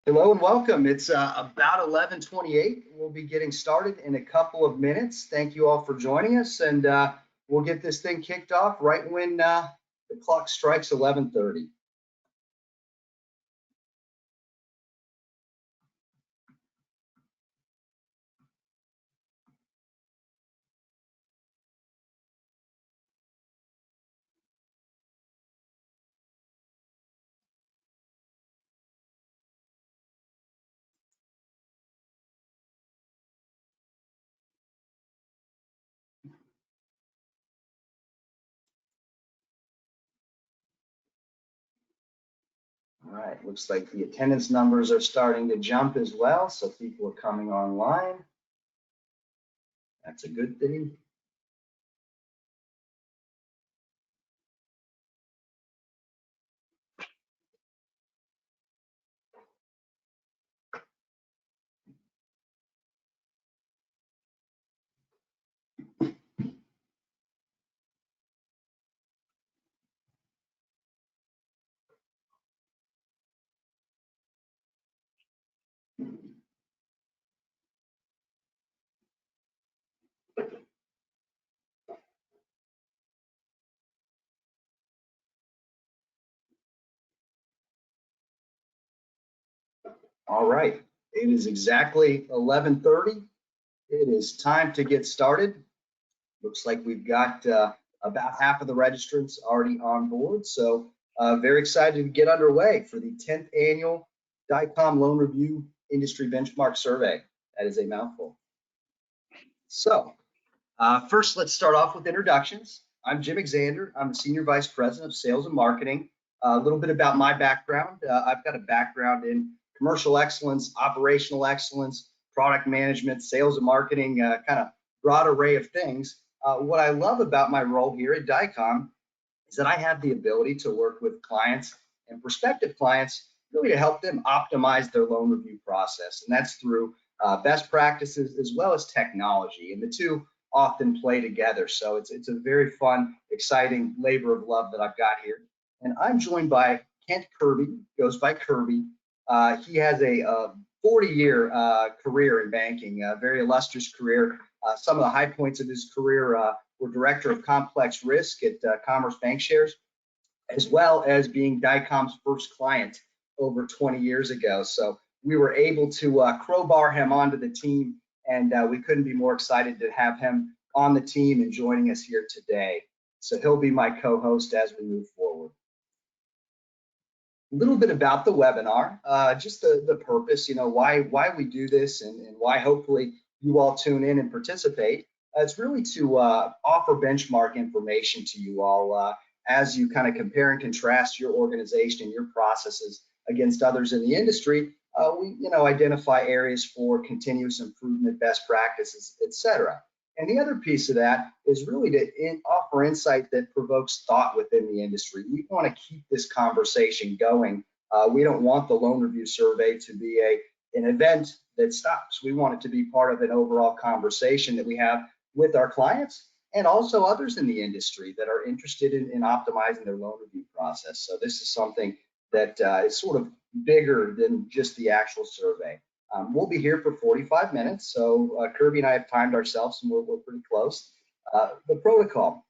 Hello and welcome. It's about 11:28. We'll be getting started in a couple of minutes. Thank you all for joining us, and we'll get this thing kicked off right when the clock strikes 11:30. All right, looks like the attendance numbers are starting to jump as well, so people are coming online. That's a good thing. All right, it is exactly 11:30. It is time to get started. Looks like we've got about half of the registrants already on board. So very excited to get underway for the 10th annual DiCOM Loan Review Industry Benchmark Survey. That is a mouthful. So first, let's start off with introductions. I'm Jim Xander. I'm the Senior Vice President of Sales and Marketing. A little bit about my background. I've got a background in commercial excellence, operational excellence, product management, sales and marketing, kind of broad array of things. What I love about my role here at DiCOM is that I have the ability to work with clients and prospective clients really to help them optimize their loan review process. And that's through best practices as well as technology. And the two often play together. So it's a very fun, exciting labor of love that I've got here. And I'm joined by Kent Kirby, goes by Kirby. He has a 40-year career in banking, a very illustrious career. Some of the high points of his career were Director of Complex Risk at Commerce Bankshares, as well as being DiCOM's first client over 20 years ago. So we were able to crowbar him onto the team, and we couldn't be more excited to have him on the team and joining us here today. So he'll be my co-host as we move forward. A little bit about the webinar, just the purpose, why we do this and why hopefully you all tune in and participate. It's really to offer benchmark information to you all as you kind of compare and contrast your organization and your processes against others in the industry. We identify areas for continuous improvement, best practices, etc. And the other piece of that is really to offer insight that provokes thought within the industry. We want to keep this conversation going. We don't want the loan review survey to be an event that stops. We want it to be part of an overall conversation that we have with our clients and also others in the industry that are interested in optimizing their loan review process. So this is something that is sort of bigger than just the actual survey. We'll be here for 45 minutes, so Kirby and I have timed ourselves and we're pretty close. The protocol,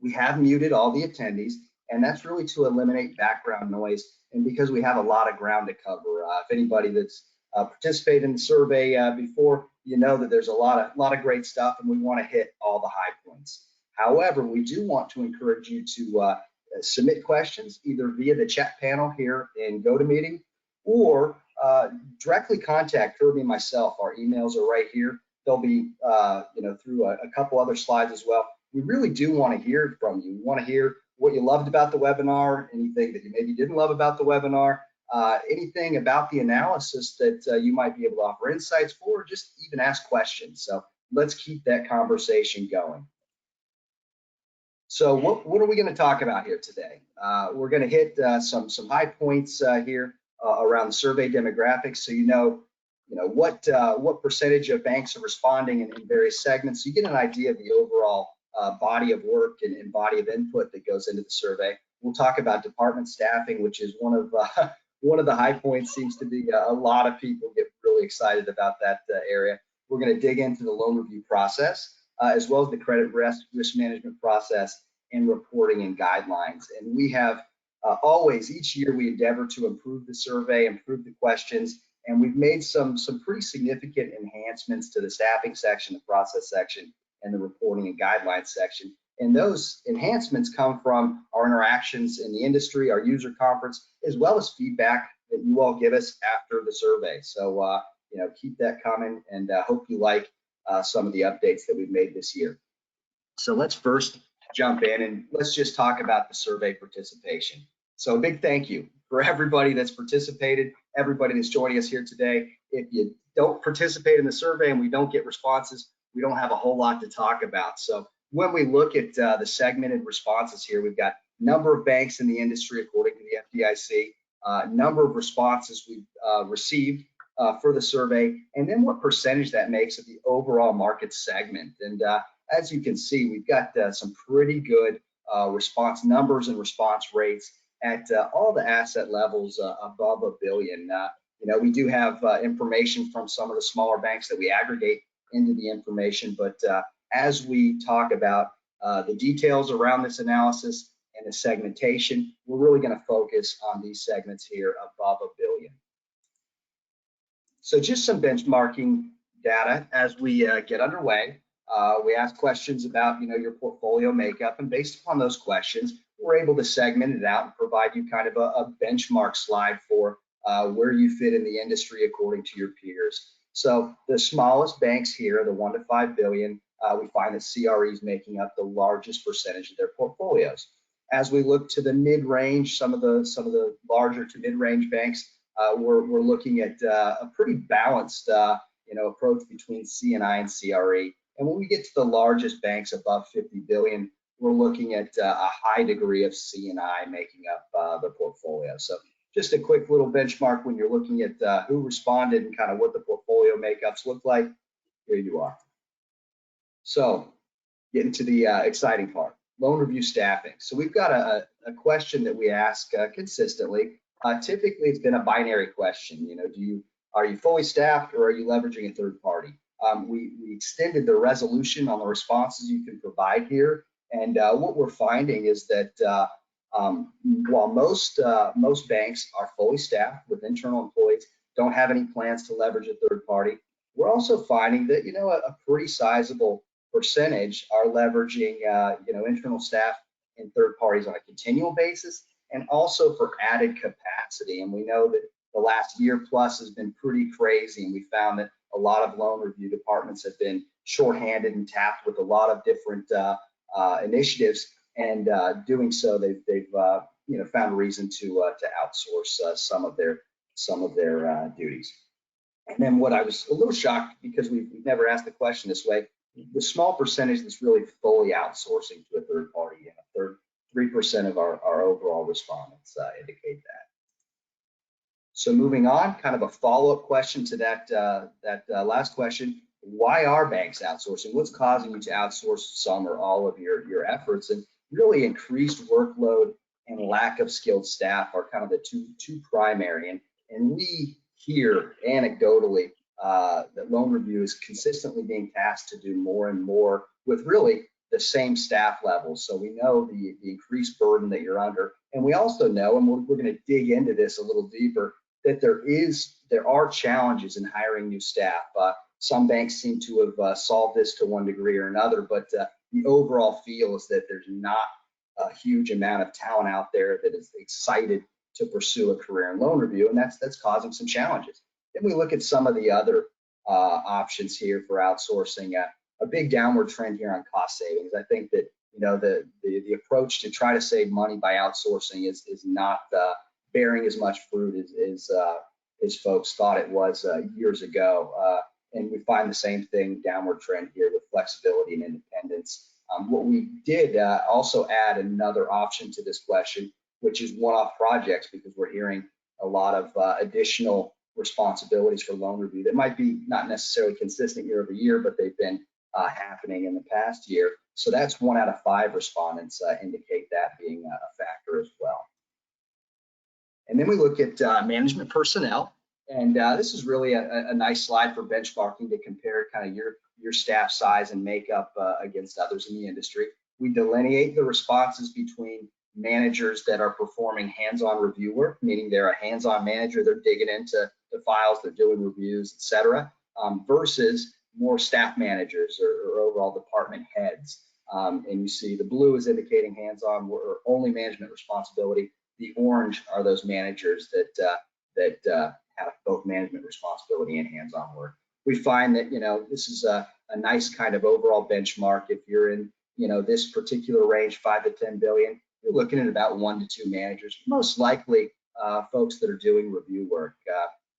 we have muted all the attendees, and that's really to eliminate background noise, and because we have a lot of ground to cover. If anybody that's participated in the survey before, you know that there's a lot of great stuff, and we want to hit all the high points. However, we do want to encourage you to submit questions either via the chat panel here in GoToMeeting or directly contact Kirby and myself. Our emails are right here. They'll be through a couple other slides as well. We really do want to hear from you. We want to hear what you loved about the webinar, anything that you maybe didn't love about the webinar, anything about the analysis that you might be able to offer insights for, or just even ask questions. So let's keep that conversation going. So what are we going to talk about here today? We're going to hit some high points here around survey demographics, so you know what percentage of banks are responding in various segments. So you get an idea of the overall body of work and body of input that goes into the survey. We'll talk about department staffing, which is one one of the high points seems to be a lot of people get really excited about that area. We're going to dig into the loan review process, as well as the credit risk management process and reporting and guidelines. And we have always, each year, we endeavor to improve the survey, improve the questions, and we've made some pretty significant enhancements to the staffing section, the process section, and the reporting and guidelines section. And those enhancements come from our interactions in the industry, our user conference, as well as feedback that you all give us after the survey. So, you know, keep that coming, and hope you like some of the updates that we've made this year. So let's first jump in and let's just talk about the survey participation. So a big thank you for everybody that's participated, everybody that's joining us here today. If you don't participate in the survey and we don't get responses, we don't have a whole lot to talk about. So when we look at the segmented responses here, we've got number of banks in the industry according to the FDIC, number of responses we've received for the survey, and then what percentage that makes of the overall market segment. And as you can see, we've got some pretty good response numbers and response rates at all the asset levels above $1 billion. You know, we do have information from some of the smaller banks that we aggregate into the information, but as we talk about the details around this analysis and the segmentation, we're really going to focus on these segments here above $1 billion. So just some benchmarking data as we get underway. We ask questions about, you know, your portfolio makeup, and based upon those questions, we're able to segment it out and provide you kind of a benchmark slide for where you fit in the industry according to your peers. So the smallest banks here, the 1 to 5 billion, we find that CRE is making up the largest percentage of their portfolios. As we look to the mid-range, some of the larger to mid-range banks, we're looking at a pretty balanced you know, approach between C&I and CRE. And when we get to the largest banks above 50 billion, we're looking at a high degree of C&I making up the portfolio. So just a quick little benchmark when you're looking at who responded and kind of what the portfolio makeups look like. Here you are. So getting to the exciting part, loan review staffing. So we've got a question that we ask consistently. Typically, it's been a binary question. You know, are you fully staffed or are you leveraging a third party? We extended the resolution on the responses you can provide here, and what we're finding is that while most banks are fully staffed with internal employees, don't have any plans to leverage a third party, we're also finding that, you know, a pretty sizable percentage are leveraging you know, internal staff and third parties on a continual basis, and also for added capacity. And we know that the last year plus has been pretty crazy, and we found that a lot of loan review departments have been shorthanded and tapped with a lot of different initiatives, and doing so, they've you know, found a reason to outsource some of their duties. And then what I was a little shocked, because we've never asked the question this way, the small percentage that's really fully outsourcing to a third party, and 3% of our overall respondents indicate that. So moving on, kind of a follow-up question to that last question: why are banks outsourcing? What's causing you to outsource some or all of your efforts? And really, increased workload and lack of skilled staff are kind of the two primary. And we hear anecdotally that loan review is consistently being tasked to do more and more with really the same staff levels. So we know the increased burden that you're under, and we also know, and we're going to dig into this a little deeper, that there are challenges in hiring new staff. Some banks seem to have solved this to one degree or another, but the overall feel is that there's not a huge amount of talent out there that is excited to pursue a career in loan review, and that's causing some challenges. Then we look at some of the other options here for outsourcing. A big downward trend here on cost savings. I think that, you know, the approach to try to save money by outsourcing is not bearing as much fruit as folks thought it was years ago. And we find the same thing, downward trend here with flexibility and independence. What we did also add another option to this question, which is one-off projects, because we're hearing a lot of additional responsibilities for loan review that might be not necessarily consistent year over year, but they've been happening in the past year. So that's 1 out of 5 respondents indicate that being a factor as well. And then we look at management personnel. And this is really a nice slide for benchmarking to compare kind of your staff size and makeup against others in the industry. We delineate the responses between managers that are performing hands-on review work, meaning they're a hands-on manager, they're digging into the files, they're doing reviews, et cetera, versus more staff managers or overall department heads. And you see the blue is indicating hands-on or only management responsibility. The orange are those managers that have both management responsibility and hands-on work. We find that, this is a nice kind of overall benchmark. If you're in, this particular range, 5 to 10 billion, you're looking at about 1 to 2 managers, most likely folks that are doing review work.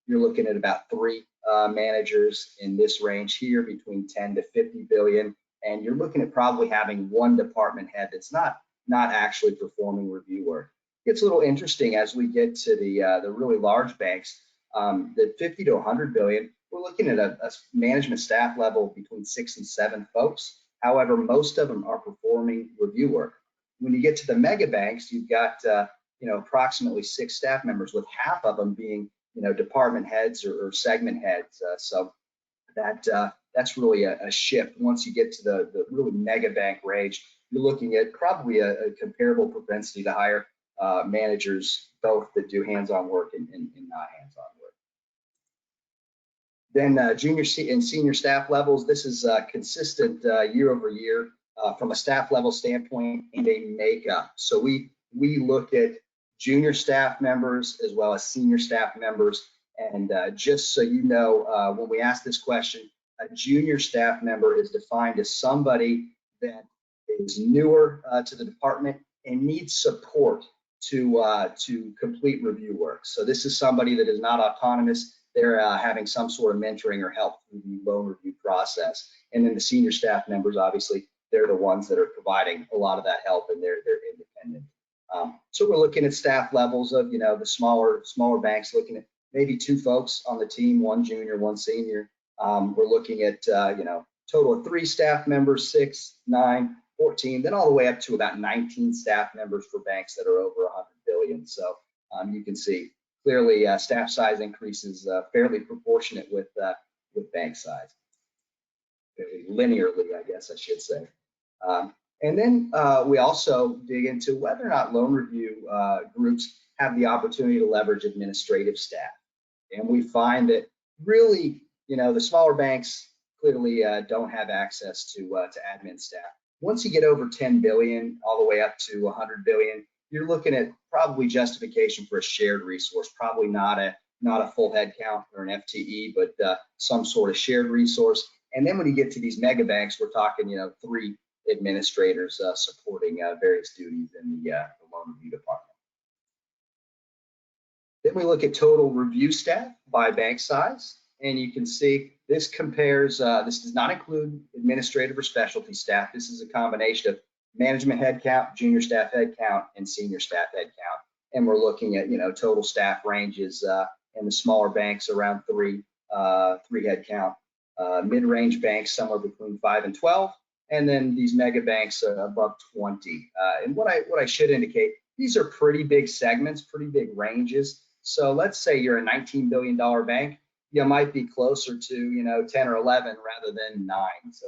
You're looking at about 3 managers in this range here, between 10 to 50 billion, and you're looking at probably having 1 department head that's not actually performing review work. It's a little interesting as we get to the really large banks, the 50 to 100 billion. We're looking at a management staff level between 6 and 7 folks. However, most of them are performing review work. When you get to the mega banks, you've got approximately 6 staff members, with half of them being department heads or segment heads. So that's really a shift. Once you get to the really mega bank range, you're looking at probably a comparable propensity to hire managers, both that do hands-on work and not hands-on work. Then junior and senior staff levels. This is consistent year over year from a staff level standpoint and a makeup. So we look at junior staff members as well as senior staff members. And just so you know, when we ask this question, a junior staff member is defined as somebody that is newer to the department and needs support to complete review work. So this is somebody that is not autonomous. They're having some sort of mentoring or help through the loan review process. And then the senior staff members, obviously, they're the ones that are providing a lot of that help, and they're independent. So we're looking at staff levels of the smaller banks, looking at maybe 2 folks on the team, 1 junior, 1 senior. We're looking at total of 3 staff members, 6, 9, 14, then all the way up to about 19 staff members for banks that are over 100 billion. So you can see clearly staff size increases fairly proportionate with bank size, fairly linearly, I guess I should say. And then we also dig into whether or not loan review groups have the opportunity to leverage administrative staff. And we find that really, the smaller banks clearly don't have access to admin staff. Once you get over 10 billion, all the way up to 100 billion, you're looking at probably justification for a shared resource, probably not a full head count or an FTE, but some sort of shared resource. And then when you get to these mega banks, we're talking, 3 administrators supporting various duties in the loan review department. Then we look at total review staff by bank size, and you can see this compares, this does not include administrative or specialty staff. This is a combination of management headcount, junior staff headcount, and senior staff headcount. And we're looking at, total staff ranges in the smaller banks around 3 headcount, mid-range banks somewhere between 5 and 12, and then these mega banks above 20. And what I should indicate, these are pretty big segments, pretty big ranges. So let's say you're a $19 billion bank, you might be closer to 10 or 11 rather than 9. So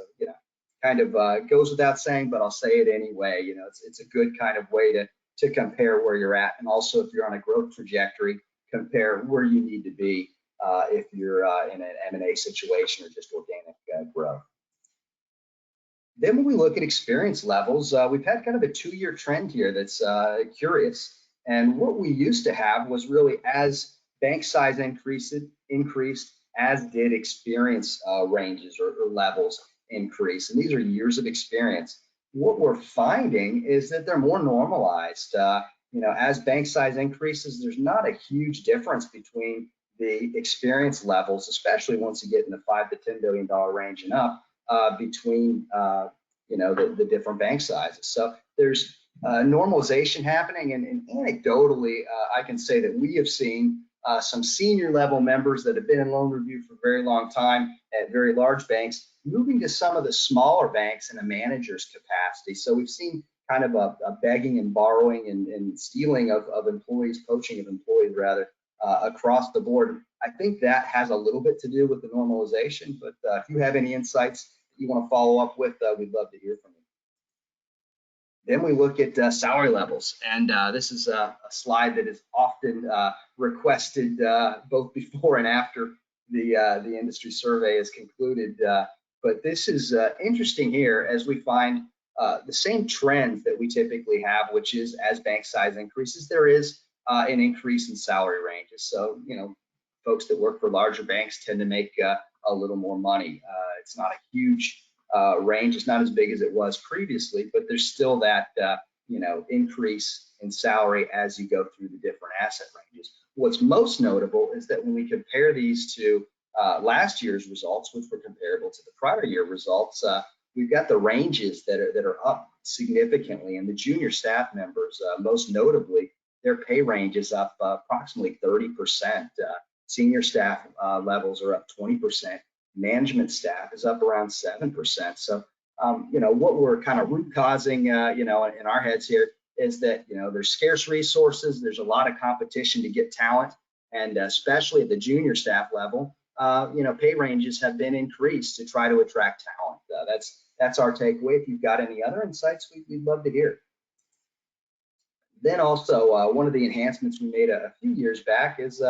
kind of goes without saying, but I'll say it anyway. It's a good kind of way to compare where you're at, and also if you're on a growth trajectory, compare where you need to be if you're in an M&A situation or just organic growth. Then when we look at experience levels, we've had kind of a 2-year trend here that's curious. And what we used to have was really, as bank size increased, as did experience ranges or levels increase. And these are years of experience. What we're finding is that they're more normalized. As bank size increases, there's not a huge difference between the experience levels, especially once you get in the $5 to $10 billion range and up, between the different bank sizes. So there's normalization happening, and anecdotally, I can say that we have seen some senior level members that have been in loan review for a very long time at very large banks moving to some of the smaller banks in a manager's capacity. So we've seen kind of a begging and borrowing and stealing of employees, poaching of employees rather, across the board. I think that has a little bit to do with the normalization, but if you have any insights that you want to follow up with, we'd love to hear from you. Then we look at salary levels, and this is a slide that is often requested both before and after the industry survey is concluded. But this is interesting here as we find the same trends that we typically have, which is as bank size increases, there is an increase in salary ranges. So, folks that work for larger banks tend to make a little more money. It's not a huge range. It's not as big as it was previously, but there's still that increase in salary as you go through the different asset ranges. What's most notable is that when we compare these to last year's results, which were comparable to the prior year results, we've got the ranges that are up significantly, and the junior staff members, most notably, their pay range is up approximately 30%. Senior staff levels are up 20%. Management staff is up around 7%. So, what we're kind of root causing, in our heads here is that, there's scarce resources. There's a lot of competition to get talent, and especially at the junior staff level, pay ranges have been increased to try to attract talent. That's our takeaway. If you've got any other insights, we'd love to hear. Then also, one of the enhancements we made a few years back is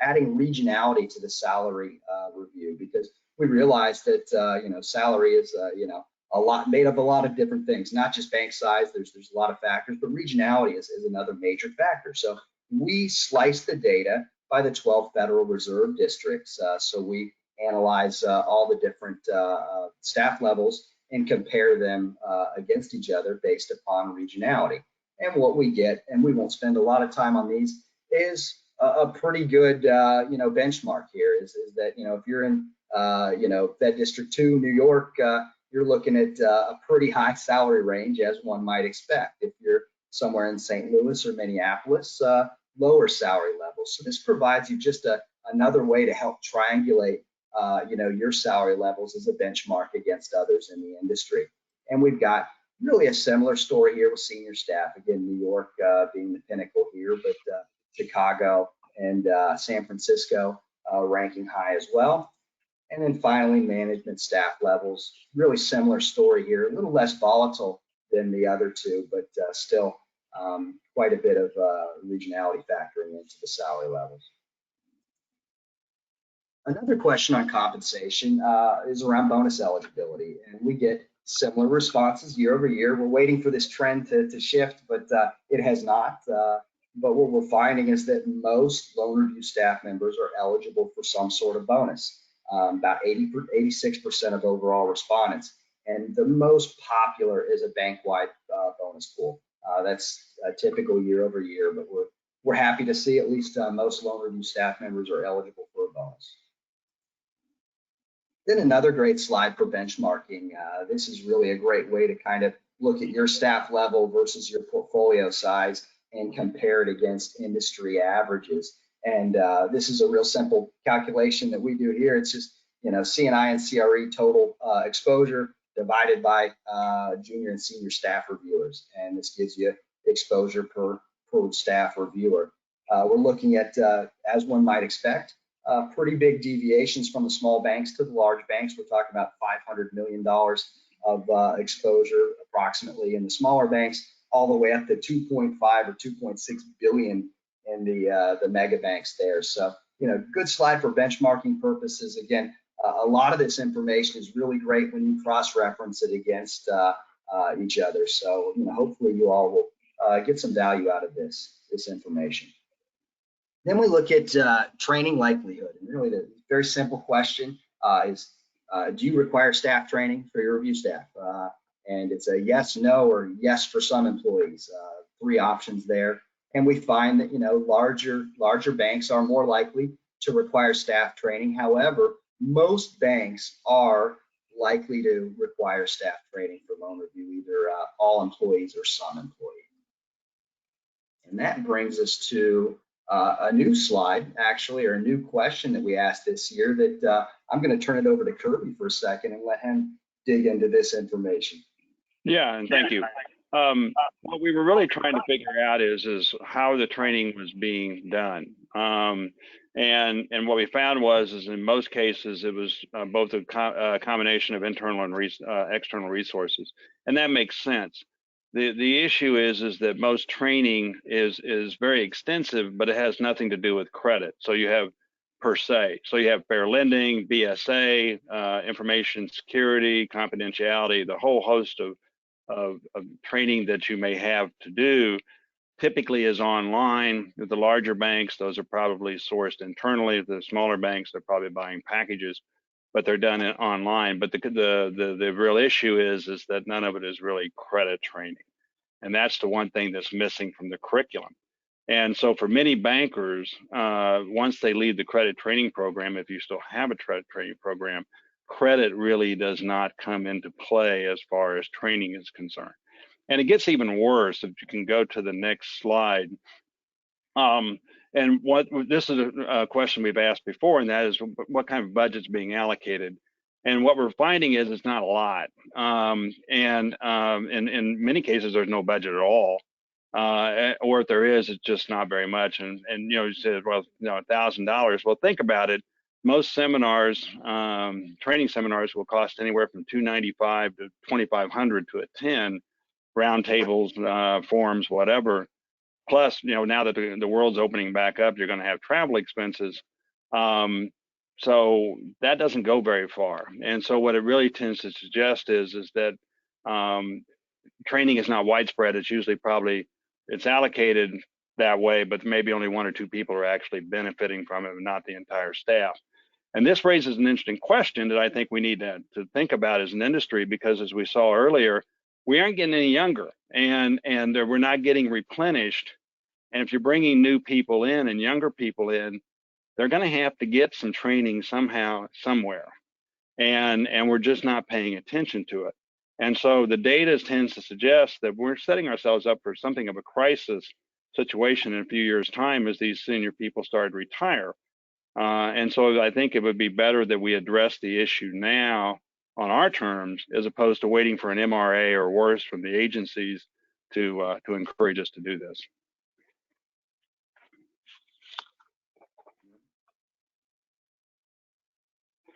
adding regionality to the salary review, because we realized that salary is made up a lot of different things, not just bank size. There's a lot of factors, but regionality is another major factor. So we slice the data by the 12 Federal Reserve districts. So we analyze all the different staff levels and compare them against each other based upon regionality. And what we get, and we won't spend a lot of time on these, is a pretty good benchmark here. Is that if you're in Fed District 2, New York, you're looking at a pretty high salary range, as one might expect. If you're somewhere in St. Louis or Minneapolis, lower salary levels. So this provides you just another way to help triangulate your salary levels as a benchmark against others in the industry. And we've got really a similar story here with senior staff. Again, New York being the pinnacle here, but Chicago and San Francisco ranking high as well. And then finally, management staff levels, really similar story here, a little less volatile than the other two, but still quite a bit of regionality factoring into the salary levels. Another question on compensation is around bonus eligibility, and we get similar responses year over year. We're waiting for this trend to shift, but it has not. But what we're finding is that most loan review staff members are eligible for some sort of bonus, about 86% of overall respondents. And the most popular is a bank-wide bonus pool. That's typical year over year, but we're happy to see at least most loan review staff members are eligible for a bonus. Then another great slide for benchmarking. This is really a great way to kind of look at your staff level versus your portfolio size and compare it against industry averages. And this is a real simple calculation that we do here. It's just, C&I and CRE total exposure divided by junior and senior staff reviewers. And this gives you exposure per staff reviewer. We're looking at, as one might expect, pretty big deviations from the small banks to the large banks. We're talking about $500 million of exposure approximately in the smaller banks, all the way up to 2.5 or 2.6 billion in the mega banks there. So, good slide for benchmarking purposes. Again, a lot of this information is really great when you cross-reference it against each other. So, hopefully you all will get some value out of this information. Then we look at training likelihood, and really the very simple question is, do you require staff training for your review staff? And it's a yes, no, or yes for some employees. 3 options there. And we find that larger banks are more likely to require staff training. However, most banks are likely to require staff training for loan review, either all employees or some employees. And that brings us to a new slide, actually, or a new question that we asked this year that I'm going to turn it over to Kirby for a second and let him dig into this information. Yeah, and thank you. What we were really trying to figure out is how the training was being done. And what we found is in most cases it was both a combination of internal and external resources, and that makes sense. The issue is that most training is very extensive, but it has nothing to do with credit. So you have per se. So you have fair lending, BSA, information security, confidentiality, the whole host of training that you may have to do typically is online. With the larger banks, those are probably sourced internally. The smaller banks, they're probably buying packages, but they're done online. But the real issue is that none of it is really credit training. And that's the one thing that's missing from the curriculum. And so for many bankers, once they leave the credit training program, if you still have a credit training program, credit really does not come into play as far as training is concerned. And it gets even worse if you can go to the next slide. And this is a question we've asked before, and that is what kind of budget's being allocated. And what we're finding is it's not a lot. And in many cases, there's no budget at all. Or if there is, it's just not very much. And you said, well, $1,000. Well, think about it. Most seminars, training seminars, will cost anywhere from $295 to $2,500 to attend. Roundtables, forums, whatever. Plus, now that the world's opening back up, you're going to have travel expenses. So that doesn't go very far. And so what it really tends to suggest is that training is not widespread. It's usually it's allocated that way, but maybe only one or two people are actually benefiting from it, and not the entire staff. And this raises an interesting question that I think we need to think about as an industry, because as we saw earlier, we aren't getting any younger, and we're not getting replenished. And if you're bringing new people in and younger people in, they're going to have to get some training somehow, somewhere. And we're just not paying attention to it. And so the data tends to suggest that we're setting ourselves up for something of a crisis situation in a few years' time as these senior people start to retire. And so I think it would be better that we address the issue now on our terms, as opposed to waiting for an MRA or worse from the agencies to encourage us to do this.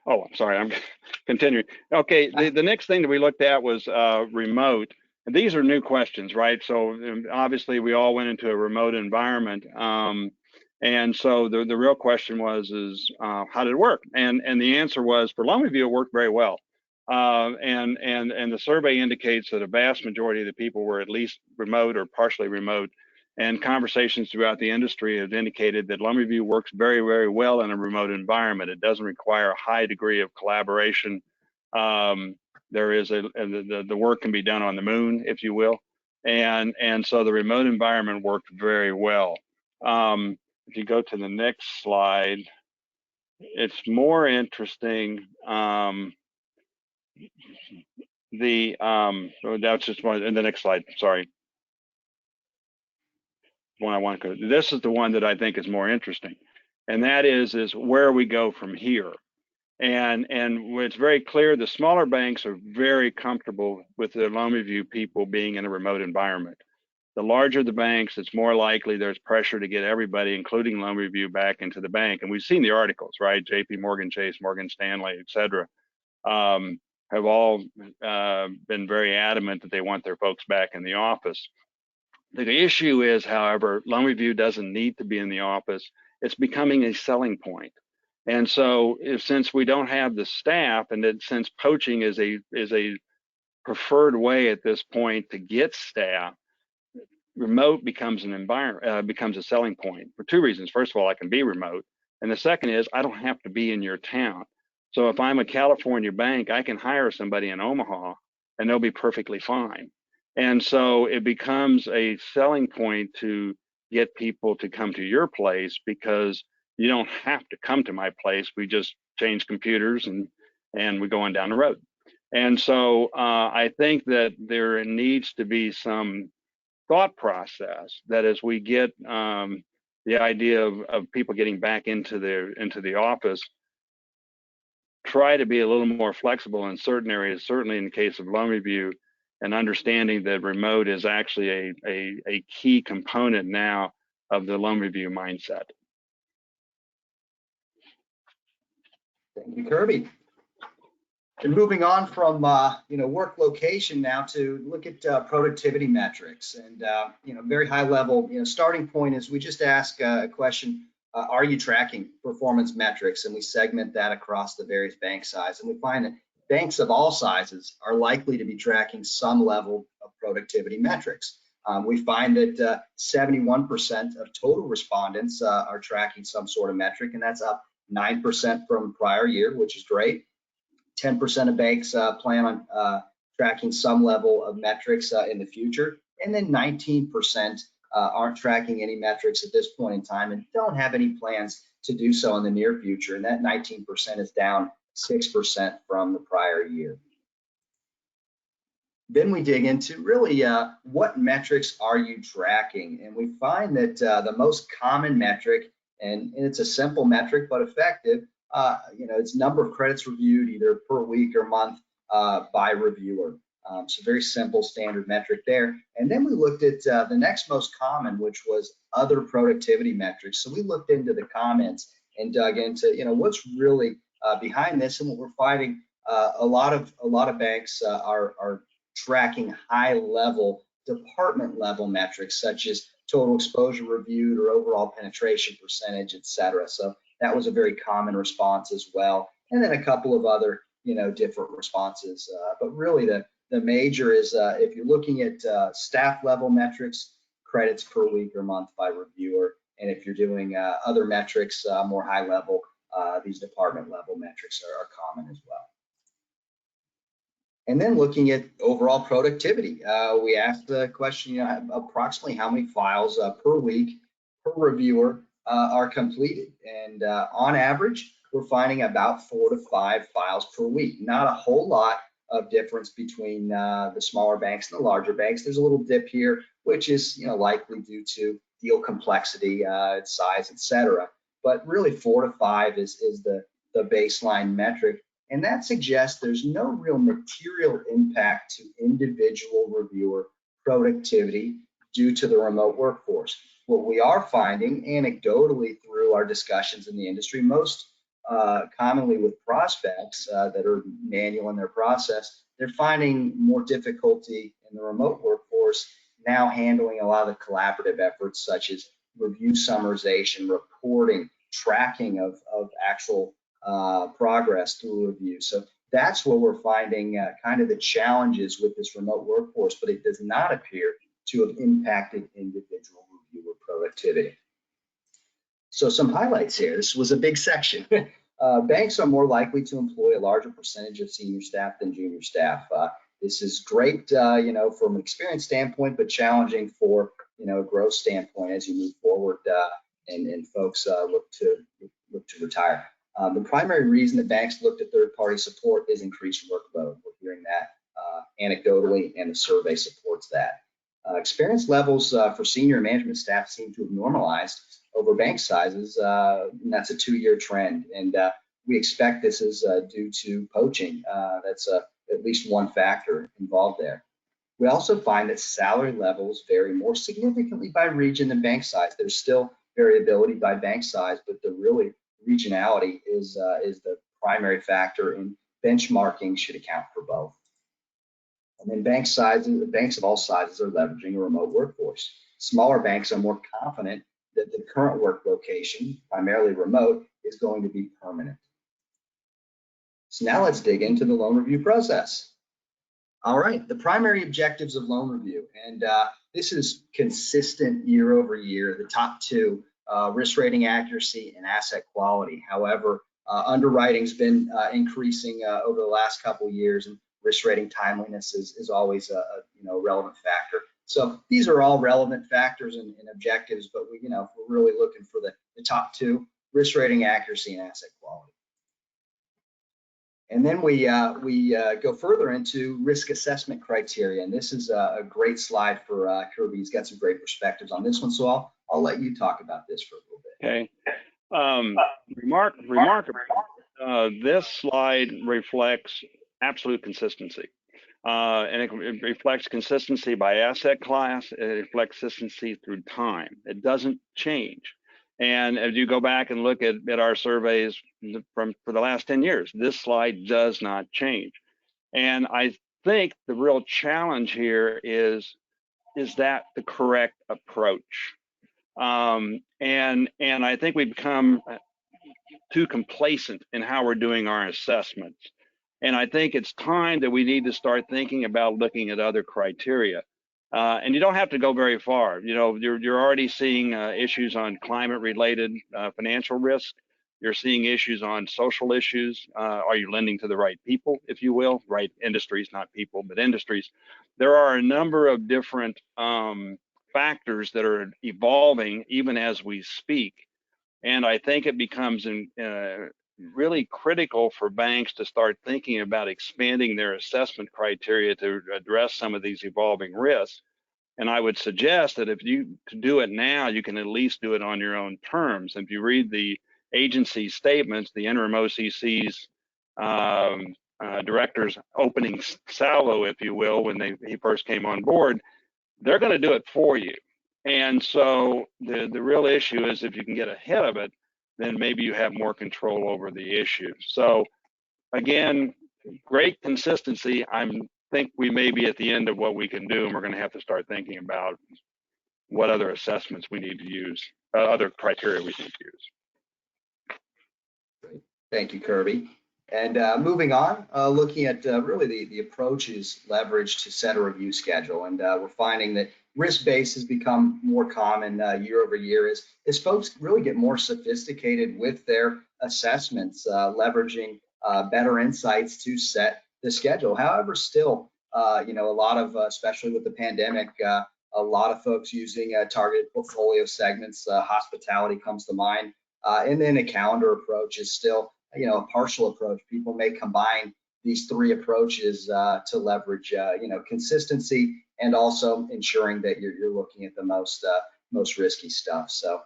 Oh, I'm sorry, I'm continuing. Okay, the next thing that we looked at was remote. And these are new questions, right? So obviously we all went into a remote environment. And so the real question is how did it work? And the answer was, for Longview, it worked very well. And the survey indicates that a vast majority of the people were at least remote or partially remote. And conversations throughout the industry have indicated that Longview works very, very well in a remote environment. It doesn't require a high degree of collaboration. There is the work can be done on the moon, if you will. And so the remote environment worked very well. If you go to the next slide, it's more interesting. That's just one in the next slide. Sorry. One I want to go. This is the one that I think is more interesting, and that is where we go from here. And it's very clear the smaller banks are very comfortable with the Longview people being in a remote environment. The larger the banks, it's more likely there's pressure to get everybody, including Longview, back into the bank. And we've seen the articles, right? JP Morgan Chase, Morgan Stanley, et cetera, have all been very adamant that they want their folks back in the office. The issue is, however, Longview doesn't need to be in the office. It's becoming a selling point. And so since we don't have the staff, and that since poaching is a preferred way at this point to get staff, remote becomes becomes a selling point for two reasons. First of all, I can be remote. And the second is I don't have to be in your town. So if I'm a California bank, I can hire somebody in Omaha and they'll be perfectly fine. And so it becomes a selling point to get people to come to your place, because you don't have to come to my place. We just change computers and we go on down the road. And so I think that there needs to be some thought process that as we get the idea of people getting back into the office, try to be a little more flexible in certain areas, certainly in the case of Longview, and understanding that remote is actually a key component now of the loan review mindset. Thank you, Kirby. And moving on from work location now to look at productivity metrics, and very high level. Starting point is we just ask a question: are you tracking performance metrics? And we segment that across the various bank size, and we find that banks of all sizes are likely to be tracking some level of productivity metrics. We find that 71% of total respondents are tracking some sort of metric, and that's up 9% from prior year, which is great. 10% of banks plan on tracking some level of metrics in the future, and then 19% aren't tracking any metrics at this point in time and don't have any plans to do so in the near future, and that 19% is down 6% from the prior year. Then we dig into really what metrics are you tracking, and we find that the most common metric, and it's a simple metric but effective, it's number of credits reviewed either per week or month by reviewer. So very simple standard metric there. And then we looked at the next most common, which was other productivity metrics. So we looked into the comments and dug into what's really behind this, and what we're finding. A lot of banks are tracking high level, department level metrics such as total exposure reviewed or overall penetration percentage, et cetera. So that was a very common response as well. And then a couple of other, different responses. But really the major is if you're looking at staff level metrics, credits per week or month by reviewer. And if you're doing other metrics, more high level, these department level metrics are common as well. And then looking at overall productivity, we asked the question, approximately how many files per week per reviewer are completed. And on average, we're finding about 4 to 5 files per week. Not a whole lot of difference between the smaller banks and the larger banks. There's a little dip here, which is likely due to deal complexity, size, et cetera. But really 4 to 5 is the baseline metric. And that suggests there's no real material impact to individual reviewer productivity due to the remote workforce. What we are finding anecdotally through our discussions in the industry, most commonly with prospects that are manual in their process, they're finding more difficulty in the remote workforce now handling a lot of the collaborative efforts such as review summarization, reporting, tracking of actual progress through review. So that's where we're finding kind of the challenges with this remote workforce, but it does not appear to have impacted individual reviewer productivity. So some highlights here. This was a big section. Banks are more likely to employ a larger percentage of senior staff than junior staff. This is great, from an experience standpoint, but challenging for a growth standpoint as you move forward and folks look to retire. The primary reason that banks looked at third-party support is increased workload. We're hearing that anecdotally, and the survey supports that. Experience levels for senior management staff seem to have normalized over bank sizes, and that's a 2-year trend. And we expect this is due to poaching. That's at least one factor involved there. We also find that salary levels vary more significantly by region than bank size. There's still variability by bank size, but the really regionality is the primary factor, and benchmarking should account for both. And then banks of all sizes are leveraging a remote workforce. Smaller banks are more confident that the current work location, primarily remote, is going to be permanent. So now let's dig into the loan review process. All right, the primary objectives of loan review, and this is consistent year over year. The top two, risk rating accuracy and asset quality. However, underwriting's been increasing over the last couple of years, and risk rating timeliness is always a relevant factor. So these are all relevant factors and objectives, but we're really looking for the top two: risk rating accuracy and asset quality. And then we go further into risk assessment criteria, and this is a great slide for Kirby. He's got some great perspectives on this one, so I'll let you talk about this for a little bit. Okay. Remarkable. This slide reflects absolute consistency. And it reflects consistency by asset class. It reflects consistency through time. It doesn't change. And as you go back and look at our surveys for the last 10 years, this slide does not change. And I think the real challenge here is that the correct approach? And I think we've become too complacent in how we're doing our assessments. And I think it's time that we need to start thinking about looking at other criteria. And you don't have to go very far. You know, you're already seeing issues on climate-related financial risk. You're seeing issues on social issues. Are you lending to the right people, if you will? Right industries, not people, but industries. There are a number of different factors that are evolving even as we speak. And I think it becomes really critical for banks to start thinking about expanding their assessment criteria to address some of these evolving risks. And I would suggest that if you do it now, you can at least do it on your own terms. If you read the agency statements, the interim OCC's director's opening salvo, if you will, when he first came on board, they're going to do it for you. And so the real issue is if you can get ahead of it, then maybe you have more control over the issue. So again, great consistency. I think we may be at the end of what we can do, and we're going to have to start thinking about what other assessments we need to use, other criteria we need to use. Great. Thank you, Kirby. And moving on, looking at really the approaches leveraged to set a review schedule. And we're finding that risk-based has become more common year over year as folks really get more sophisticated with their assessments, leveraging better insights to set the schedule. However, still, you know, a lot of, especially with the pandemic, a lot of folks using targeted portfolio segments, hospitality comes to mind, and then a calendar approach is still, you know, a partial approach. People may combine these three approaches to leverage, you know, consistency and also ensuring that you're looking at the most risky stuff. So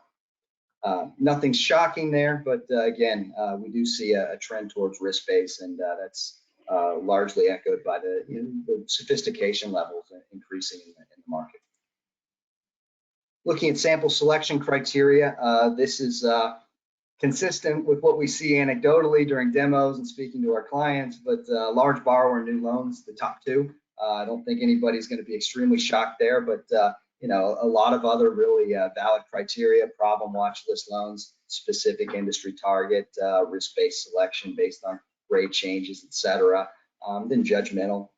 nothing's shocking there, but again, we do see a trend towards risk-based, and that's largely echoed by the, you know, the sophistication levels increasing in the market. Looking at sample selection criteria, this is consistent with what we see anecdotally during demos and speaking to our clients, but large borrower new loans, the top two. I don't think anybody's going to be extremely shocked there, but you know, a lot of other really valid criteria: problem watch list loans, specific industry target, risk-based selection based on grade changes, etc. Then judgmental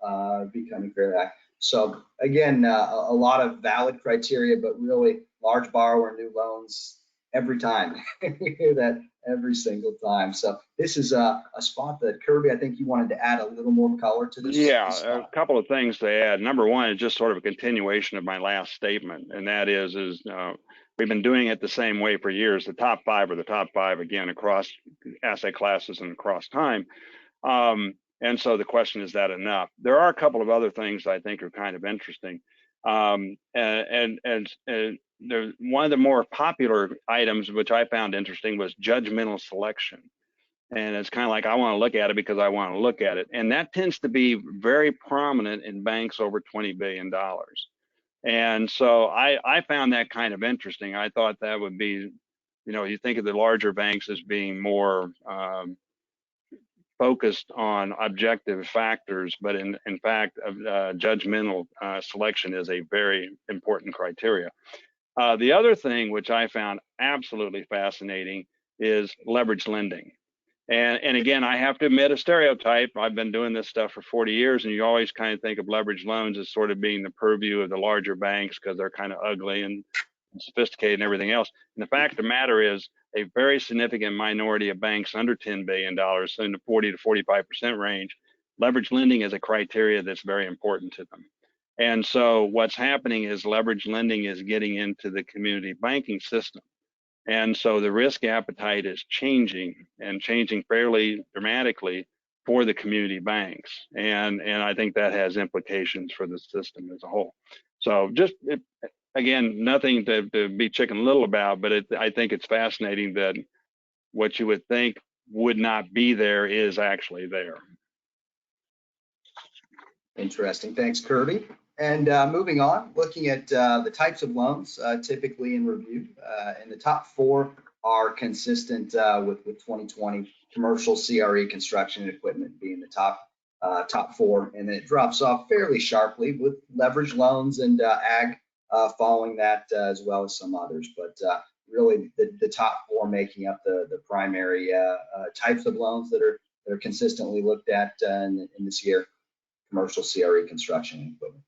becoming very high. So again, a lot of valid criteria, but really large borrower new loans every time. We hear that every single time. So this is a spot that, Kirby, I think you wanted to add a little more color to this. Yeah, this a couple of things to add. Number one is just sort of a continuation of my last statement, and that is we've been doing it the same way for years. The top five are the top five, again, across asset classes and across time. And so the question, is that enough? There are a couple of other things I think are kind of interesting. And one of the more popular items, which I found interesting, was judgmental selection. And it's kind of like, I want to look at it because I want to look at it. And that tends to be very prominent in banks over $20 billion. And so I found that kind of interesting. I thought that would be, you know, you think of the larger banks as being more focused on objective factors, but in fact, judgmental selection is a very important criteria. The other thing which I found absolutely fascinating is leverage lending. And again, I have to admit a stereotype. I've been doing this stuff for 40 years, and you always kind of think of leverage loans as sort of being the purview of the larger banks because they're kind of ugly and sophisticated and everything else. And the fact of the matter is, a very significant minority of banks under $10 billion, so in the 40 to 45% range, leverage lending is a criteria that's very important to them. And so what's happening is leverage lending is getting into the community banking system. And so the risk appetite is changing, and changing fairly dramatically for the community banks. And I think that has implications for the system as a whole. So just, again, nothing to be chicken little about, but I think it's fascinating that what you would think would not be there is actually there. Interesting. Thanks, Kirby. And moving on, looking at the types of loans typically in review, and the top four are consistent with 2020. Commercial, CRE, construction, and equipment being the top four, and then it drops off fairly sharply with leverage loans and ag following that, as well as some others. But really, the top four making up the primary types of loans that are consistently looked at in this year: commercial, CRE, construction, and equipment.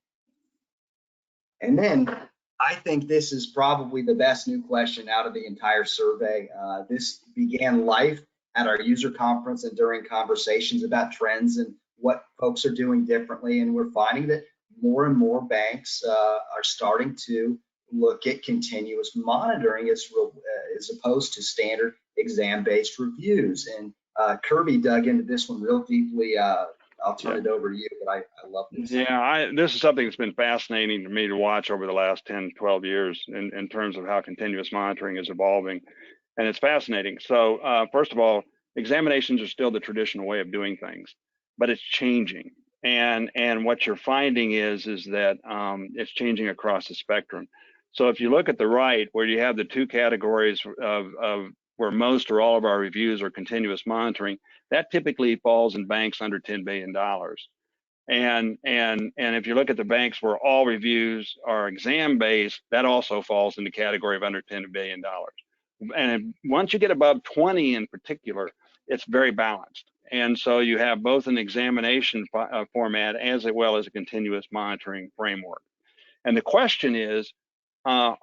And then I think this is probably the best new question out of the entire survey. This began life at our user conference and during conversations about trends and what folks are doing differently. And we're finding that more and more banks are starting to look at continuous monitoring as opposed to standard exam-based reviews. And Kirby dug into this one real deeply. I'll turn it over to you, but I love this. Yeah, this is something that's been fascinating to me to watch over the last 10, 12 years in terms of how continuous monitoring is evolving. And it's fascinating. So first of all, examinations are still the traditional way of doing things, but it's changing. And what you're finding is that it's changing across the spectrum. So if you look at the right, where you have the two categories of where most or all of our reviews are continuous monitoring, that typically falls in banks under $10 billion. And if you look at the banks where all reviews are exam-based, that also falls in the category of under $10 billion. And once you get above 20 in particular, it's very balanced. And so you have both an examination format as well as a continuous monitoring framework. And the question is, how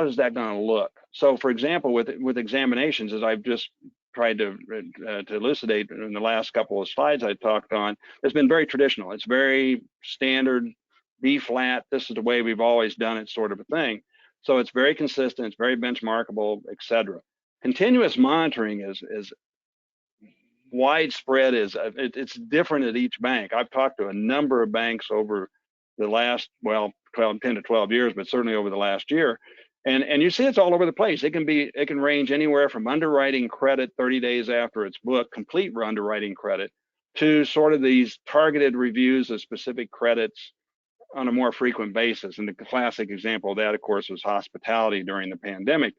is that going to look? So, for example, with examinations, as I've just tried to elucidate in the last couple of slides I talked on, it's been very traditional. It's very standard, B flat. This is the way we've always done it, sort of a thing. So it's very consistent. It's very benchmarkable, et cetera. Continuous monitoring is widespread. It's different at each bank. I've talked to a number of banks over the last 10 to 12 years, but certainly over the last year. And you see it's all over the place. It can range anywhere from underwriting credit 30 days after it's booked, complete underwriting credit, to sort of these targeted reviews of specific credits on a more frequent basis. And the classic example of that, of course, was hospitality during the pandemic.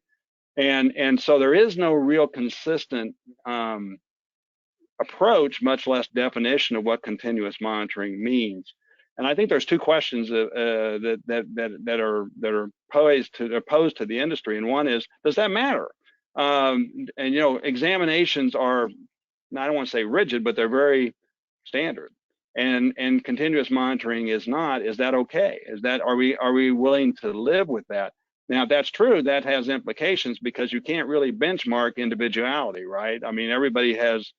And so there is no real consistent approach, much less definition of what continuous monitoring means. And I think there's two questions that are posed to the industry. And one is, does that matter? And examinations are, I don't want to say rigid, but they're very standard. And continuous monitoring is not. Is that okay? Are we willing to live with that? Now, if that's true, that has implications because you can't really benchmark individuality, right? I mean, everybody has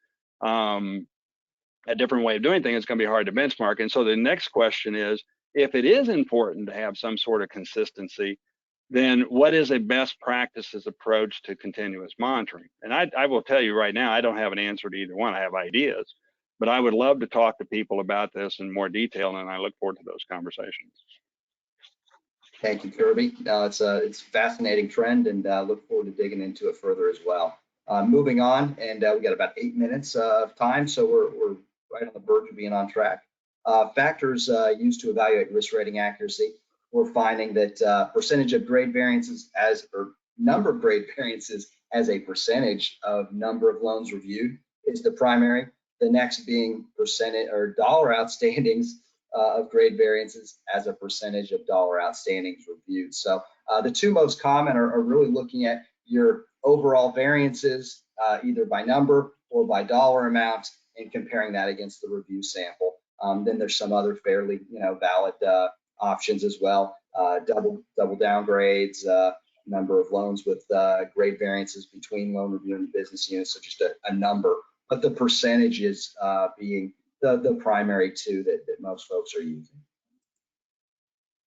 a different way of doing things. It's going to be hard to benchmark. And so the next question is, if it is important to have some sort of consistency, then what is a best practices approach to continuous monitoring? And I will tell you right now, I don't have an answer to either one. I have ideas, but I would love to talk to people about this in more detail, and I look forward to those conversations. Thank you, Kirby. It's a fascinating trend, and look forward to digging into it further as well. Moving on, and we got about 8 minutes of time, so we're right on the verge of being on track. Factors used to evaluate risk rating accuracy. We're finding that percentage of grade variances or number of grade variances as a percentage of number of loans reviewed is the primary. The next being percentage or dollar outstandings of grade variances as a percentage of dollar outstandings reviewed. So the two most common are really looking at your overall variances, either by number or by dollar amount, and comparing that against the review sample. Then there's some other fairly valid options as well. Double downgrades, number of loans with grade variances between loan review and business units, so just a number. But the percentages being the primary two that most folks are using.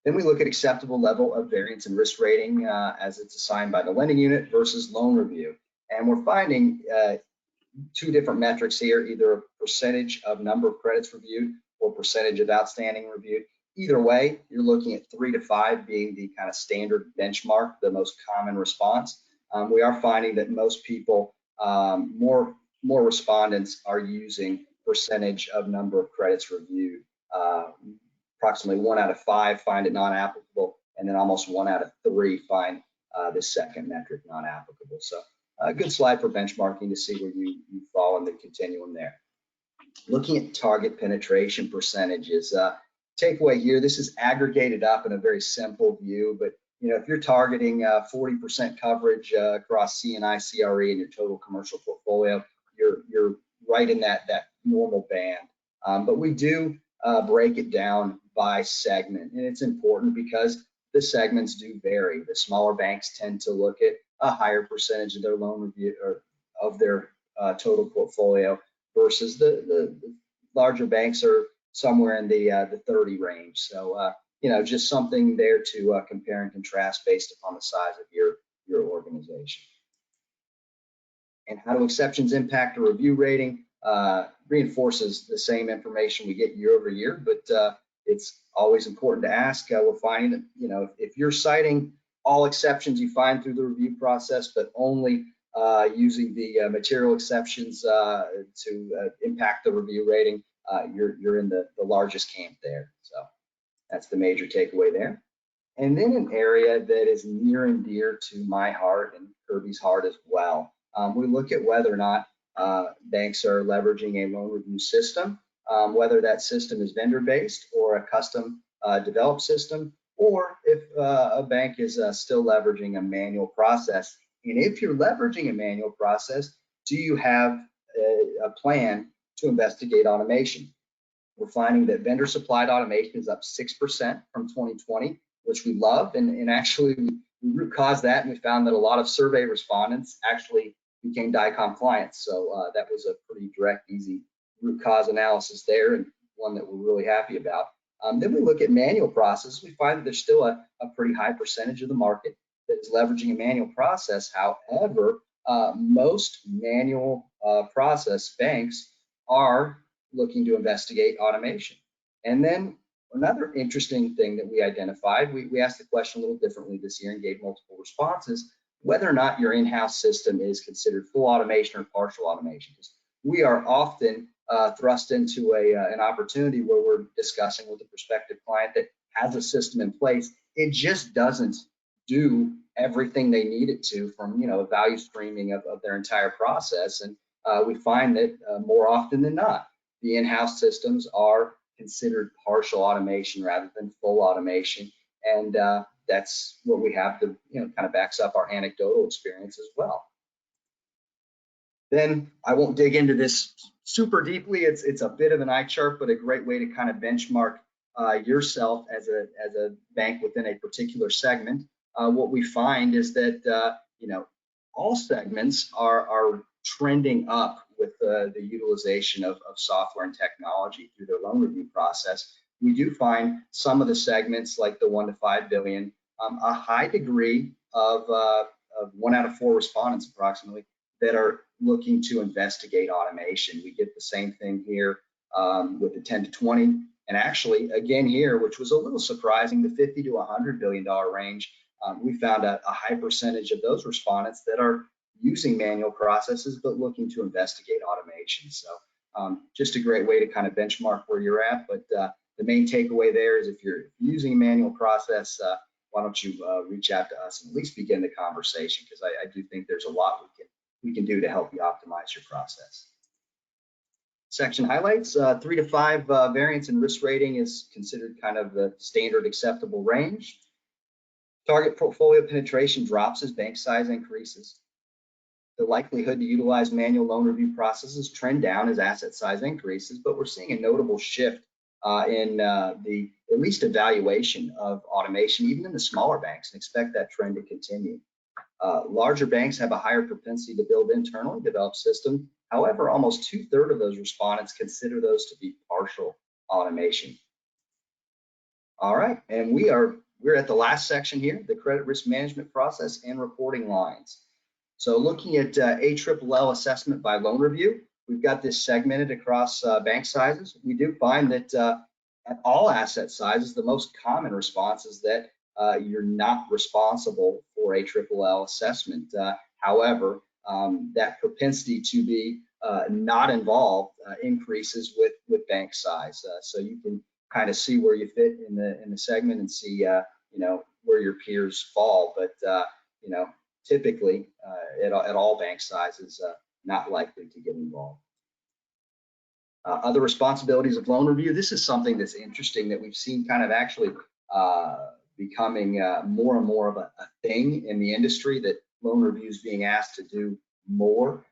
Then we look at acceptable level of variance and risk rating as it's assigned by the lending unit versus loan review. And we're finding two different metrics here, either a percentage of number of credits reviewed or percentage of outstanding reviewed. Either way, you're looking at 3 to 5 being the kind of standard benchmark, the most common response. We are finding that most people, more respondents are using percentage of number of credits reviewed approximately 1 out of 5 find it non-applicable, and then almost 1 out of 3 find the second metric non-applicable. So a good slide for benchmarking to see where you fall in the continuum there. Looking at target penetration percentages, takeaway here, this is aggregated up in a very simple view, but if you're targeting 40% coverage across C&I, CRE in your total commercial portfolio, you're right in that normal band. But we do break it down by segment, and it's important because the segments do vary. The smaller banks tend to look at a higher percentage of their loan review or of their total portfolio versus the larger banks are somewhere in the 30 range. So just something there to compare and contrast based upon the size of your organization. And how do exceptions impact a review rating? Reinforces the same information we get year over year, but it's always important to ask. We're finding that if you're citing all exceptions you find through the review process, but only using the material exceptions to impact the review rating, you're in the largest camp there. So that's the major takeaway there. And then an area that is near and dear to my heart and Kirby's heart as well. We look at whether or not banks are leveraging a loan review system, whether that system is vendor-based or a custom developed system, or if a bank is still leveraging a manual process. And if you're leveraging a manual process, do you have a plan to investigate automation? We're finding that vendor supplied automation is up 6% from 2020, which we love. And actually, we root cause that, and we found that a lot of survey respondents actually became DiCOM clients. So that was a pretty direct, easy root cause analysis there, and one that we're really happy about. Then we look at manual process. We find that there's still a pretty high percentage of the market that is leveraging a manual process. However, most manual process banks are looking to investigate automation. And then another interesting thing that we identified, we asked the question a little differently this year and gave multiple responses, whether or not your in-house system is considered full automation or partial automation. Because we are often thrust into an opportunity where we're discussing with a prospective client that has a system in place. It just doesn't do everything they need it to from a value streaming of their entire process. And we find that more often than not, the in-house systems are considered partial automation rather than full automation. And that's what we have to kind of backs up our anecdotal experience as well. Then I won't dig into this super deeply. It's a bit of an eye chart, but a great way to kind of benchmark yourself as a bank within a particular segment. What we find is that all segments are trending up with the utilization of software and technology through their loan review process. We do find some of the segments, like the 1 to 5 billion, a high degree of 1 out of 4 respondents approximately that are looking to investigate automation. We get the same thing here with the 10 to 20, and actually again here, which was a little surprising, the 50 to 100 billion dollar range. We found a high percentage of those respondents that are using manual processes but looking to investigate automation. So just a great way to kind of benchmark where you're at. But the main takeaway there is if you're using a manual process, why don't you reach out to us and at least begin the conversation, because I do think there's a lot we can do to help you optimize your process. Section highlights, 3 to 5 variance in risk rating is considered kind of the standard acceptable range. Target portfolio penetration drops as bank size increases. The likelihood to utilize manual loan review processes trend down as asset size increases, but we're seeing a notable shift in the at least evaluation of automation, even in the smaller banks, and expect that trend to continue. Larger banks have a higher propensity to build internally developed systems. However, almost 2/3 of those respondents consider those to be partial automation. All right, and we're at the last section here, the credit risk management process and reporting lines. So looking at ALLL assessment by loan review, we've got this segmented across bank sizes. We do find that at all asset sizes, the most common response is that you're not responsible for ALLL assessment. However, that propensity to be not involved increases with bank size. So you can kind of see where you fit in the segment and see you know, where your peers fall. But you know, typically at all bank sizes, not likely to get involved. Other responsibilities of loan review. This is something that's interesting that we've seen kind of actually becoming more and more of a thing in the industry, that loan reviews being asked to do more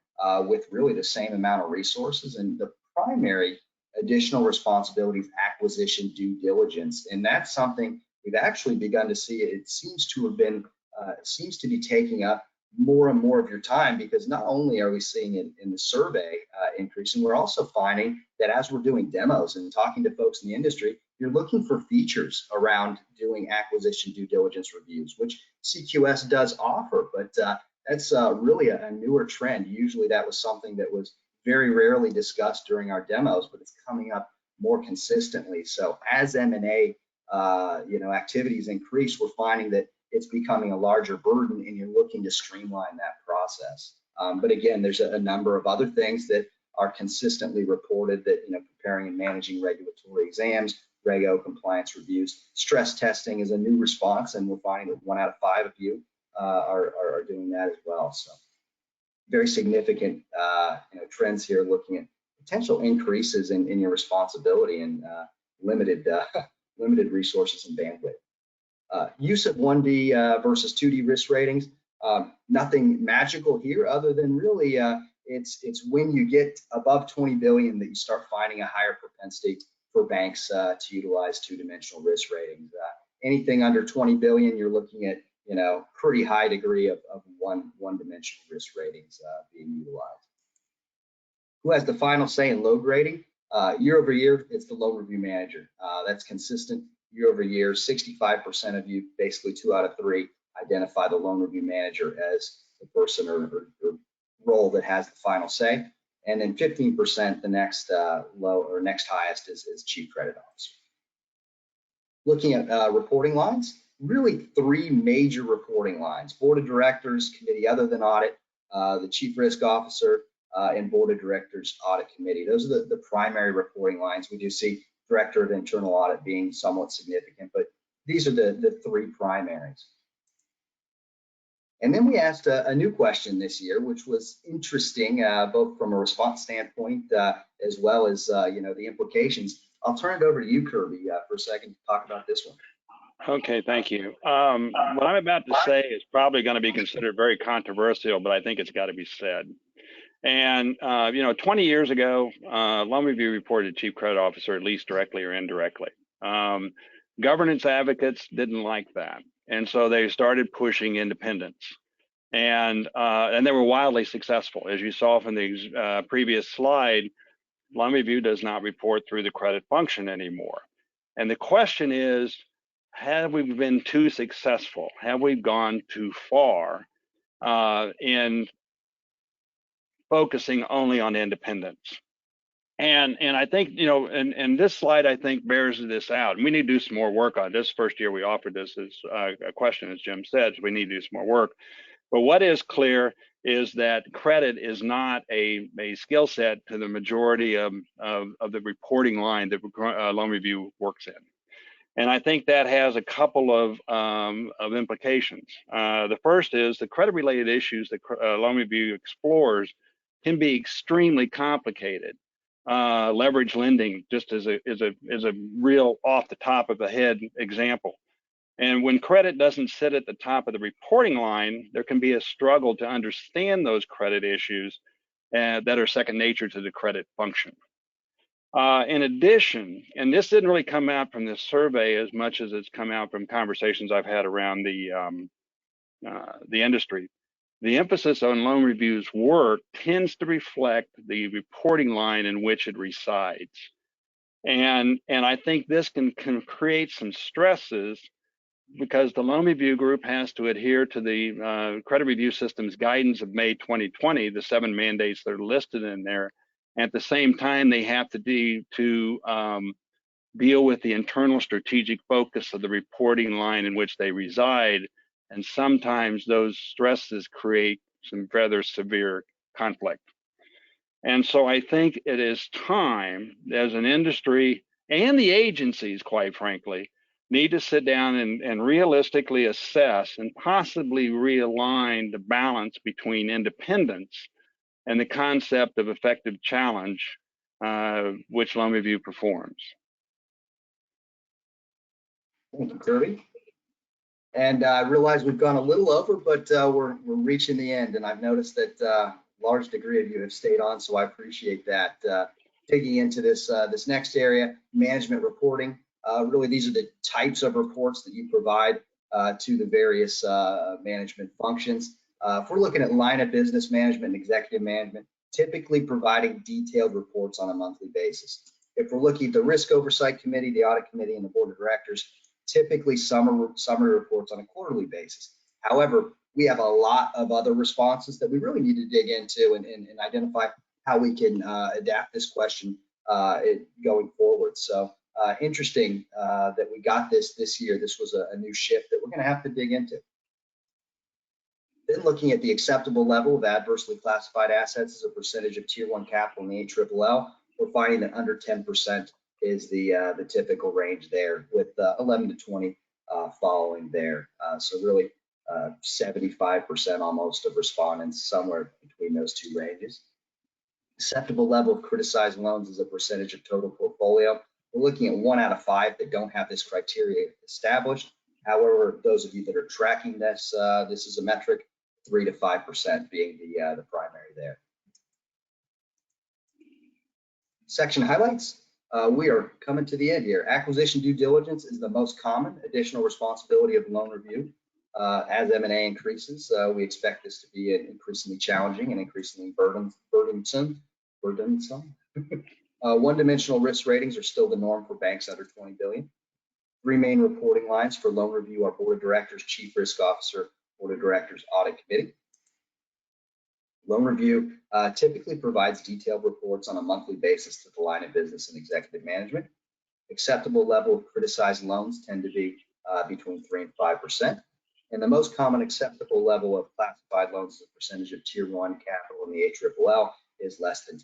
with really the same amount of resources. And the primary additional responsibilities, acquisition due diligence. And that's something we've actually begun to see. It seems to have been, seems to be taking up more and more of your time, because not only are we seeing it in the survey increasing, we're also finding that as we're doing demos and talking to folks in the industry, you're looking for features around doing acquisition due diligence reviews, which CQS does offer, but that's really a newer trend. Usually that was something that was very rarely discussed during our demos, but it's coming up more consistently. So as M&A you know, activities increase, we're finding that it's becoming a larger burden, and you're looking to streamline that process. But again, there's a number of other things that are consistently reported, that, you know, preparing and managing regulatory exams, Reg O compliance reviews, stress testing is a new response, and we're finding that 1 out of 5 of you are doing that as well. So very significant you know, trends here, looking at potential increases in your responsibility and limited limited resources and bandwidth. Use of 1D versus 2D risk ratings. Nothing magical here, other than really it's when you get above 20 billion that you start finding a higher propensity for banks to utilize two-dimensional risk ratings. Anything under 20 billion, you're looking at, you know, pretty high degree of one-dimensional risk ratings being utilized. Who has the final say in load rating? Year over year, it's the loan review manager. That's consistent year over year. 65% of you, basically 2 out of 3, identify the loan review manager as the person or role that has the final say. And then 15%, the next low or next highest is chief credit officer. Looking at reporting lines, really 3 major reporting lines: board of directors, committee other than audit, the chief risk officer, and board of directors audit committee. Those are the primary reporting lines. We do see director of internal audit being somewhat significant, but these are the 3 primaries. And then we asked a new question this year, which was interesting, both from a response standpoint as well as you know, the implications. I'll turn it over to you, Kirby, for a second to talk about this one. Okay, thank you. What I'm about to say is probably going to be considered very controversial, but I think it's got to be said. And you know, 20 years ago, loan review reported chief credit officer, at least directly or indirectly. Governance advocates didn't like that, and so they started pushing independence. And they were wildly successful. As you saw from the previous slide, loan review does not report through the credit function anymore. And the question is, have we been too successful? Have we gone too far in focusing only on independence? And I think, you know, and this slide, I think, bears this out. And we need to do some more work on this. First year we offered this as a question, as Jim said, so we need to do some more work. But what is clear is that credit is not a skill set to the majority of the reporting line that loan review works in. And I think that has a couple of implications. The first is the credit-related issues that loan review explores can be extremely complicated. Leverage lending, just is a real off the top of the head example. And when credit doesn't sit at the top of the reporting line, there can be a struggle to understand those credit issues that are second nature to the credit function. In addition, and this didn't really come out from this survey as much as it's come out from conversations I've had around the industry, the emphasis on loan review's work tends to reflect the reporting line in which it resides. And I think this can create some stresses, because the loan review group has to adhere to the credit review system's guidance of May 2020, the 7 mandates that are listed in there. At the same time, they have to deal with the internal strategic focus of the reporting line in which they reside. And sometimes those stresses create some rather severe conflict. And so I think it is time, as an industry and the agencies, quite frankly, need to sit down and realistically assess and possibly realign the balance between independence and the concept of effective challenge, which loan review performs. Thank you, Kirby. And I realize we've gone a little over, but we're reaching the end. And I've noticed that a large degree of you have stayed on, so I appreciate that. Digging into this next area, management reporting. Really, these are the types of reports that you provide to the various management functions. If we're looking at line of business management and executive management, typically providing detailed reports on a monthly basis. If we're looking at the risk oversight committee, the audit committee, and the board of directors, typically summary reports on a quarterly basis. However, we have a lot of other responses that we really need to dig into and identify how we can adapt this question going forward. So interesting that we got this year. This was a new shift that we're going to have to dig into. Then looking at the acceptable level of adversely classified assets as a percentage of Tier 1 capital in the ALLL, we're finding that under 10% is the typical range there, with 11 to 20 following there. So really 75% almost of respondents somewhere between those two ranges. Acceptable level of criticized loans as a percentage of total portfolio. We're looking at 1 out of 5 that don't have this criteria established. However, those of you that are tracking this, this is a metric, 3 to 5% being the primary there. Section highlights. We are coming to the end here. Acquisition due diligence is the most common additional responsibility of loan review. As M&A increases, we expect this to be increasingly challenging and increasingly burdensome. One-dimensional risk ratings are still the norm for banks under 20 billion. 3 main reporting lines for loan review are board of directors, chief risk officer, board of directors, audit committee. Loan review typically provides detailed reports on a monthly basis to the line of business and executive management. Acceptable level of criticized loans tend to be between 3 and 5%. And the most common acceptable level of classified loans as a percentage of Tier 1 capital in the ALLL is less than 10%.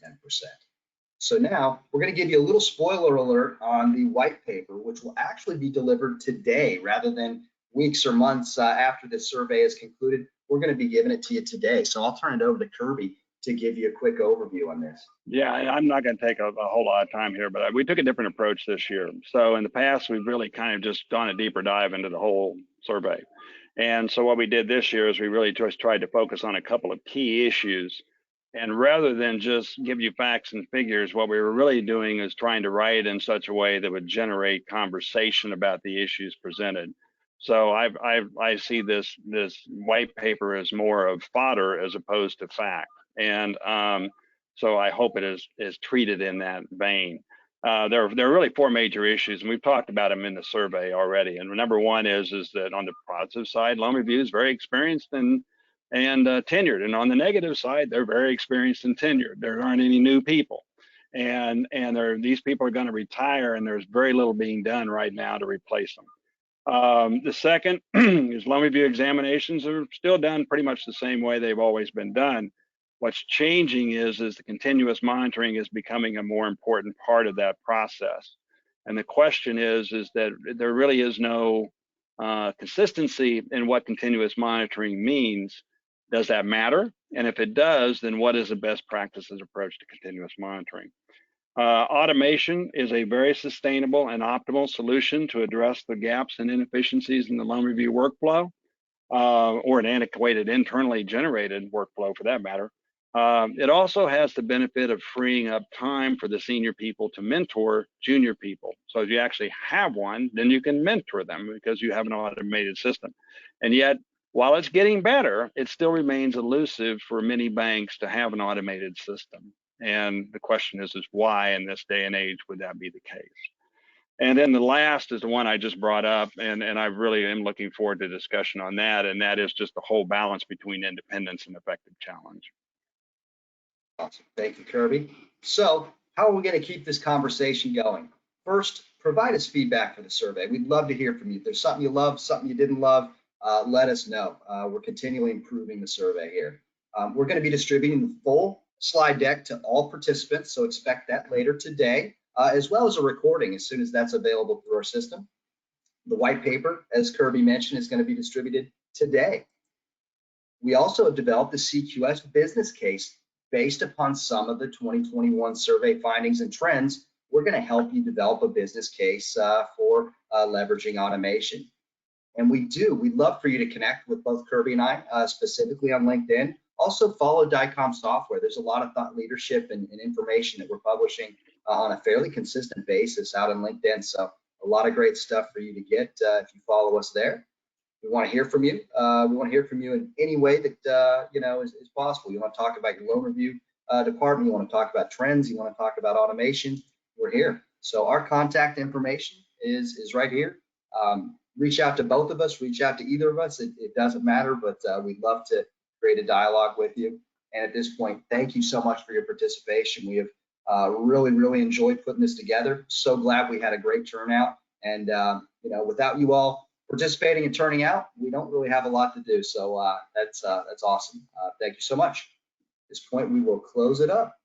So now we're going to give you a little spoiler alert on the white paper, which will actually be delivered today rather than weeks or months after this survey is concluded. We're going to be giving it to you today. So I'll turn it over to Kirby to give you a quick overview on this. Yeah, I'm not going to take a whole lot of time here, but we took a different approach this year. So in the past, we've really kind of just gone a deeper dive into the whole survey. And so what we did this year is we really just tried to focus on a couple of key issues. And rather than just give you facts and figures, what we were really doing is trying to write in such a way that would generate conversation about the issues presented. So I see this white paper as more of fodder as opposed to fact. And so I hope it is treated in that vein. There are really 4 major issues, and we've talked about them in the survey already. And number one is that on the positive side, loan review is very experienced and tenured, and on the negative side, they're very experienced and tenured. There aren't any new people, and these people are going to retire, and there's very little being done right now to replace them. The second is loan review examinations are still done pretty much the same way they've always been done. What's changing is the continuous monitoring is becoming a more important part of that process. And the question is that there really is no consistency in what continuous monitoring means. Does that matter? And if it does, then what is the best practices approach to continuous monitoring? Automation is a very sustainable and optimal solution to address the gaps and inefficiencies in the loan review workflow, or an antiquated internally generated workflow for that matter. It also has the benefit of freeing up time for the senior people to mentor junior people. So if you actually have one, then you can mentor them because you have an automated system. And yet, while it's getting better, it still remains elusive for many banks to have an automated system. And the question is why in this day and age would that be the case? And then the last is the one I just brought up, and I really am looking forward to discussion on that, and that is just the whole balance between independence and effective challenge. Awesome. Thank you, Kirby. So how are we going to keep this conversation going? First, provide us feedback for the survey. We'd love to hear from you. If there's something you loved, something you didn't love, let us know. We're continually improving the survey here. We're going to be distributing the full slide deck to all participants, so expect that later today. as well as a recording as soon as that's available through our system. The white paper, as Kirby mentioned, is going to be distributed today. We also have developed the CQS business case based upon some of the 2021 survey findings and trends. We're going to help you develop a business case for leveraging automation. And we'd love for you to connect with both Kirby and I, specifically on LinkedIn. Also follow DiCOM software. There's a lot of thought leadership and information that we're publishing on a fairly consistent basis out on LinkedIn. So a lot of great stuff for you to get if you follow us there. We want to hear from you. We want to hear from you in any way that is possible. You want to talk about your loan review department. You want to talk about trends. You want to talk about automation. We're here. So our contact information is right here. Reach out to both of us. Reach out to either of us. It doesn't matter, but we'd love to create a dialogue with you. And at this point, thank you so much for your participation. We have really enjoyed putting this together. So glad we had a great turnout. And without you all participating and turning out, we don't really have a lot to do. So that's awesome. Thank you so much. At this point, we will close it up.